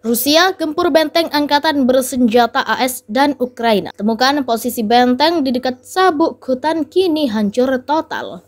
Rusia gempur benteng angkatan bersenjata AS dan Ukraina. Temukan posisi benteng di dekat sabuk hutan kini hancur total.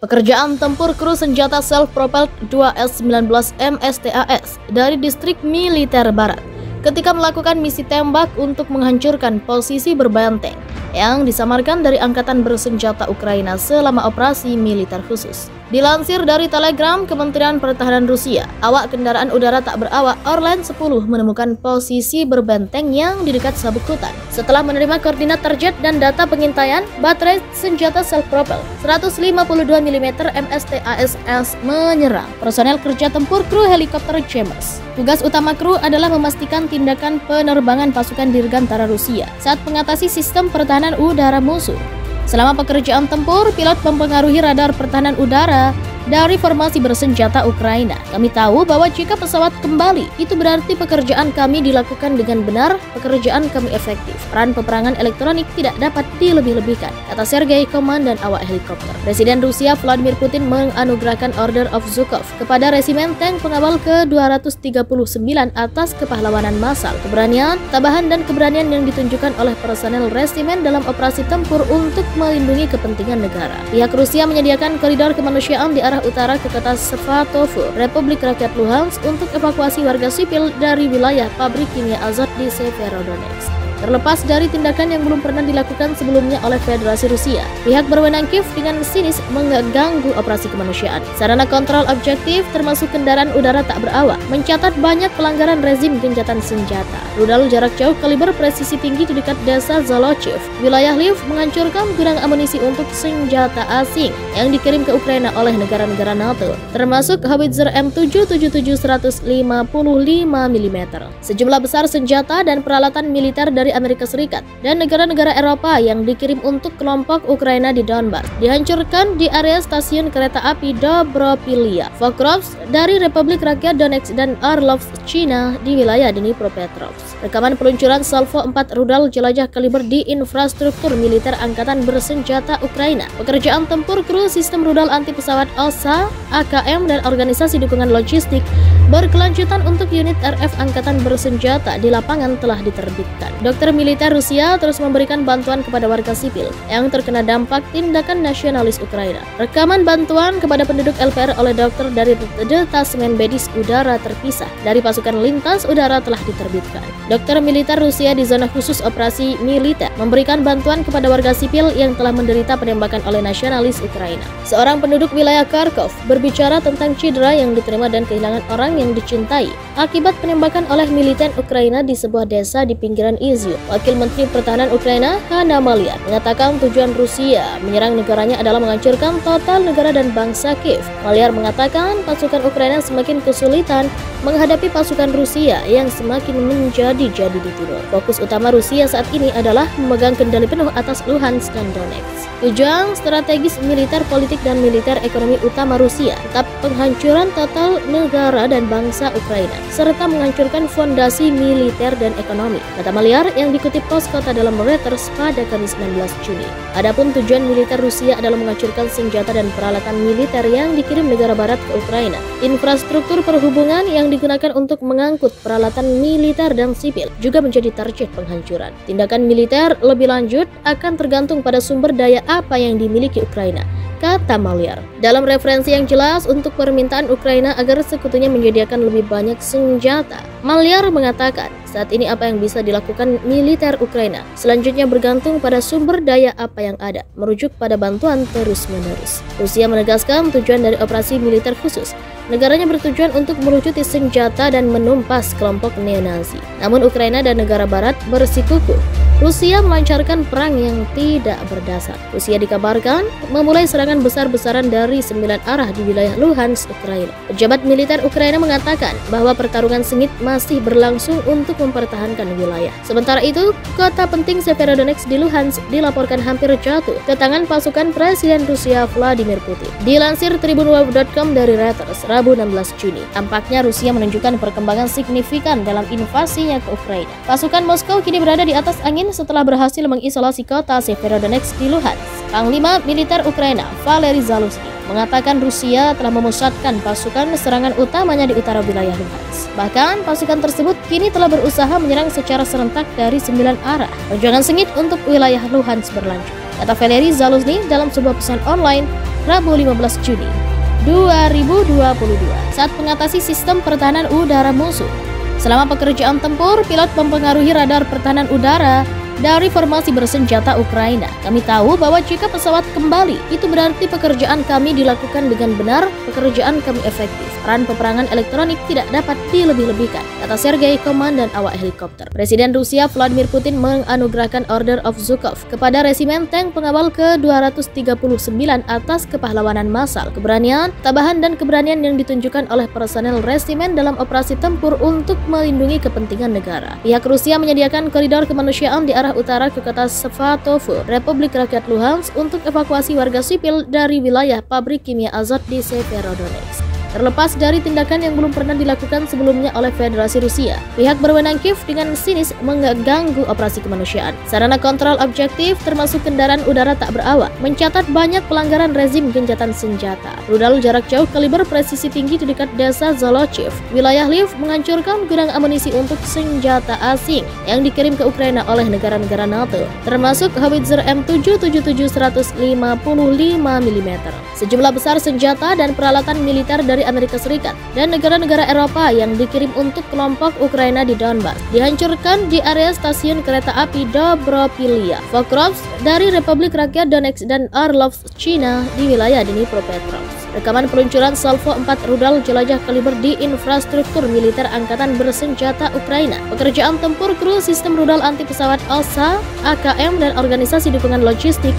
Pekerjaan tempur kru senjata self-propelled 2S-19 MSTAS dari distrik militer barat ketika melakukan misi tembak untuk menghancurkan posisi berbenteng yang disamarkan dari angkatan bersenjata Ukraina selama operasi militer khusus. Dilansir dari Telegram Kementerian Pertahanan Rusia, awak kendaraan udara tak berawak Orlan 10 menemukan posisi berbenteng yang di dekat sabuk hutan. Setelah menerima koordinat target dan data pengintaian, baterai senjata self-propelled 152 mm MSTASS menyerang personel kerja tempur kru helikopter Chambers. Tugas utama kru adalah memastikan tindakan penerbangan pasukan dirgantara Rusia saat mengatasi sistem pertahanan udara musuh. Selama pekerjaan tempur, pilot mempengaruhi radar pertahanan udara dari formasi bersenjata Ukraina. Kami tahu bahwa jika pesawat kembali, itu berarti pekerjaan kami dilakukan dengan benar, pekerjaan kami efektif. Peran peperangan elektronik tidak dapat dilebih-lebihkan, kata Sergei, komandan awak helikopter. Presiden Rusia Vladimir Putin menganugerahkan Order of Zhukov kepada resimen tank pengawal ke-239 atas kepahlawanan massal, keberanian, ketabahan, dan keberanian yang ditunjukkan oleh personel resimen dalam operasi tempur untuk melindungi kepentingan negara. Pihak Rusia menyediakan koridor kemanusiaan di arah utara ke kota Svatovo, Republik Rakyat Luhansk, untuk evakuasi warga sipil dari wilayah pabrik kimia Azot di Severodonetsk. Terlepas dari tindakan yang belum pernah dilakukan sebelumnya oleh Federasi Rusia, pihak berwenang Kiev dengan sinis mengganggu operasi kemanusiaan. Sarana kontrol objektif termasuk kendaraan udara tak berawak mencatat banyak pelanggaran rezim gencatan senjata. Rudal jarak jauh kaliber presisi tinggi di dekat desa Zolochiv, wilayah Lviv, menghancurkan gudang amunisi untuk senjata asing yang dikirim ke Ukraina oleh negara-negara NATO, termasuk howitzer M777 155 mm. Sejumlah besar senjata dan peralatan militer dari Amerika Serikat dan negara-negara Eropa yang dikirim untuk kelompok Ukraina di Donbas dihancurkan di area stasiun kereta api Dobropilia, Pokrovsk dari Republik Rakyat Donetsk, dan Orlovsk, China di wilayah Dnipropetrovsk. Rekaman peluncuran salvo 4 rudal jelajah kaliber di infrastruktur militer angkatan bersenjata Ukraina, pekerjaan tempur kru sistem rudal anti pesawat OSA, AKM, dan organisasi dukungan logistik berkelanjutan untuk unit RF angkatan bersenjata di lapangan telah diterbitkan. Dokter militer Rusia terus memberikan bantuan kepada warga sipil yang terkena dampak tindakan nasionalis Ukraina. Rekaman bantuan kepada penduduk LPR oleh dokter dari Detasmen Medis Udara Terpisah dari pasukan lintas udara telah diterbitkan. Dokter militer Rusia di zona khusus operasi militer memberikan bantuan kepada warga sipil yang telah menderita penembakan oleh nasionalis Ukraina. Seorang penduduk wilayah Kharkov berbicara tentang cedera yang diterima dan kehilangan orang yang dicintai akibat penembakan oleh militer Ukraina di sebuah desa di pinggiran Izium. Wakil Menteri Pertahanan Ukraina, Hanna Maliar, mengatakan tujuan Rusia menyerang negaranya adalah menghancurkan total negara dan bangsa Kiev. Maliar mengatakan pasukan Ukraina semakin kesulitan menghadapi pasukan Rusia yang semakin menjadi-jadi di timur. Fokus utama Rusia saat ini adalah memegang kendali penuh atas Luhansk dan Donetsk. Tujuan strategis militer, politik, dan militer ekonomi utama Rusia tetap penghancuran total negara dan bangsa Ukraina, serta menghancurkan fondasi militer dan ekonomi, kata Maliar yang dikutip Pos Kota dalam Reuters pada Kamis 19 Juni. Adapun tujuan militer Rusia adalah menghancurkan senjata dan peralatan militer yang dikirim negara barat ke Ukraina. Infrastruktur perhubungan yang digunakan untuk mengangkut peralatan militer dan sipil juga menjadi target penghancuran. Tindakan militer lebih lanjut akan tergantung pada sumber daya apa yang dimiliki Ukraina, kata Maliar. Dalam referensi yang jelas untuk permintaan Ukraina agar sekutunya menyediakan lebih banyak senjata, Maliar mengatakan saat ini apa yang bisa dilakukan militer Ukraina selanjutnya bergantung pada sumber daya apa yang ada, merujuk pada bantuan terus-menerus. Rusia menegaskan tujuan dari operasi militer khusus. Negaranya bertujuan untuk melucuti senjata dan menumpas kelompok neo-Nazi. Namun Ukraina dan negara barat bersikukuh Rusia melancarkan perang yang tidak berdasar. Rusia dikabarkan memulai serangan besar-besaran dari 9 arah di wilayah Luhansk, Ukraina. Pejabat militer Ukraina mengatakan bahwa pertarungan sengit masih berlangsung untuk mempertahankan wilayah. Sementara itu, kota penting Severodonetsk di Luhansk dilaporkan hampir jatuh ke tangan pasukan Presiden Rusia Vladimir Putin. Dilansir tribunweb.com dari Reuters, Rabu 16 Juni, tampaknya Rusia menunjukkan perkembangan signifikan dalam invasinya ke Ukraina. Pasukan Moskow kini berada di atas angin setelah berhasil mengisolasi kota Severodonetsk di Luhansk. Panglima Militer Ukraina, Valery Zaluzny, mengatakan Rusia telah memusatkan pasukan serangan utamanya di utara wilayah Luhansk. Bahkan, pasukan tersebut kini telah berusaha menyerang secara serentak dari 9 arah. Perjuangan sengit untuk wilayah Luhansk berlanjut, kata Valery Zaluzny dalam sebuah pesan online Rabu 15 Juni 2022 saat mengatasi sistem pertahanan udara musuh. Selama pekerjaan tempur, pilot mempengaruhi radar pertahanan udara dari formasi bersenjata Ukraina. Kami tahu bahwa jika pesawat kembali, itu berarti pekerjaan kami dilakukan dengan benar, pekerjaan kami efektif. Peran peperangan elektronik tidak dapat dilebih-lebihkan, kata Sergei, komandan awak helikopter. Presiden Rusia Vladimir Putin menganugerahkan Order of Zhukov kepada resimen tank pengawal ke-239 atas kepahlawanan massal, keberanian, tabahan, dan keberanian yang ditunjukkan oleh personel resimen dalam operasi tempur untuk melindungi kepentingan negara. Pihak Rusia menyediakan koridor kemanusiaan di arah utara ke kota Svatovo, Republik Rakyat Luhansk, untuk evakuasi warga sipil dari wilayah pabrik kimia Azot di Severodonetsk. Terlepas dari tindakan yang belum pernah dilakukan sebelumnya oleh Federasi Rusia, pihak berwenang Kiev dengan sinis mengganggu operasi kemanusiaan. Sarana kontrol objektif termasuk kendaraan udara tak berawak mencatat banyak pelanggaran rezim gencatan senjata. Rudal jarak jauh kaliber presisi tinggi di dekat desa Zolochiv, wilayah Lviv, menghancurkan gudang amunisi untuk senjata asing yang dikirim ke Ukraina oleh negara-negara NATO, termasuk howitzer M777 155 mm. Sejumlah besar senjata dan peralatan militer dari Amerika Serikat dan negara-negara Eropa yang dikirim untuk kelompok Ukraina di Donbas dihancurkan di area stasiun kereta api Dobropilia, Pokrovsk dari Republik Rakyat Donetsk, dan Orlovsk, China di wilayah Dnipropetrovsk. Rekaman peluncuran salvo 4 rudal jelajah kaliber di infrastruktur militer angkatan bersenjata Ukraina, pekerjaan tempur kru sistem rudal anti pesawat OSA, AKM, dan organisasi dukungan logistik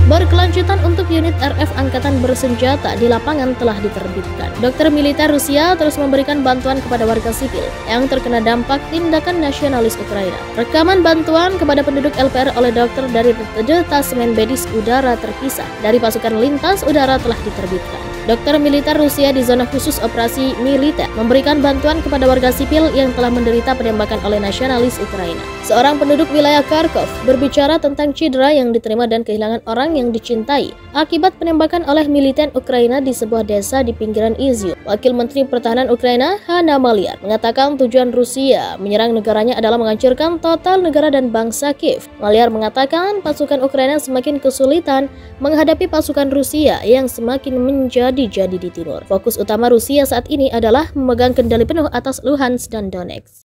berkelanjutan untuk unit RF angkatan bersenjata di lapangan telah diterbitkan. Dokter militer Rusia terus memberikan bantuan kepada warga sipil yang terkena dampak tindakan nasionalis Ukraina. Rekaman bantuan kepada penduduk LPR oleh dokter dari Detasmen Medis Udara Terpisah dari pasukan lintas udara telah diterbitkan. Dokter militer Rusia di zona khusus operasi militer memberikan bantuan kepada warga sipil yang telah menderita penembakan oleh nasionalis Ukraina. Seorang penduduk wilayah Kharkov berbicara tentang cedera yang diterima dan kehilangan orang yang dicintai akibat penembakan oleh militer Ukraina di sebuah desa di pinggiran Izium. Wakil Menteri Pertahanan Ukraina, Hanna Maliar, mengatakan tujuan Rusia menyerang negaranya adalah menghancurkan total negara dan bangsa Kiev. Maliar mengatakan pasukan Ukraina semakin kesulitan menghadapi pasukan Rusia yang semakin menjadi di timur. Fokus utama Rusia saat ini adalah memegang kendali penuh atas Luhansk dan Donetsk.